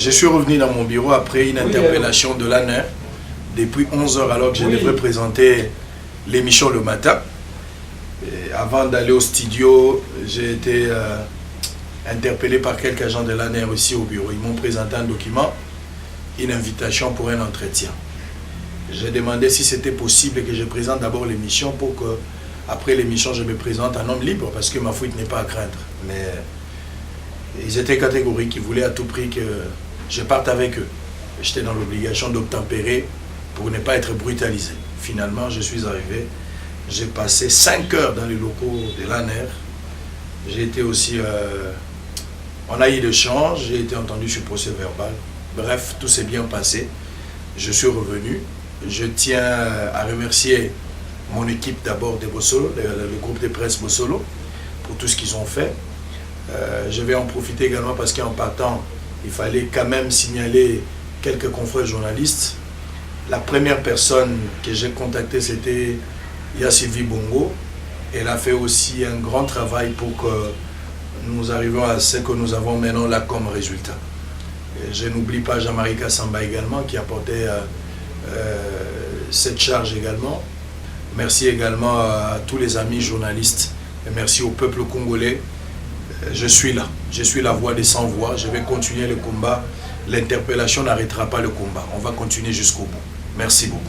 Je suis revenu dans mon bureau après une interpellation de l'ANER depuis 11 h alors que je devrais présenter l'émission le matin. Et avant d'aller au studio, j'ai été interpellé par quelques agents de l'ANER ici au bureau. Ils m'ont présenté un document, une invitation pour un entretien. J'ai demandé si c'était possible que je présente d'abord l'émission pour que, après l'émission, je me présente un homme libre parce que ma fuite n'est pas à craindre. Mais ils étaient catégoriques, ils voulaient à tout prix que je parte avec eux. J'étais dans l'obligation d'obtempérer pour ne pas être brutalisé. Finalement, je suis arrivé. J'ai passé 5 heures dans les locaux de l'ANER. J'ai été aussi... on a eu l'échange, j'ai été entendu sur procès verbal. Bref, tout s'est bien passé. Je suis revenu. Je tiens à remercier mon équipe d'abord de Bossolo, le groupe de presse Bossolo, pour tout ce qu'ils ont fait. Je vais en profiter également parce qu'en partant, il fallait quand même signaler quelques confrères journalistes. La première personne que j'ai contactée, c'était Sylvie Bongo. Elle a fait aussi un grand travail pour que nous arrivions à ce que nous avons maintenant là comme résultat. Et je n'oublie pas Jean-Marie Kassamba également qui apportait cette charge également. Merci également à tous les amis journalistes et merci au peuple congolais. Je suis là, je suis la voix des sans-voix, je vais continuer le combat. L'interpellation n'arrêtera pas le combat, on va continuer jusqu'au bout. Merci beaucoup.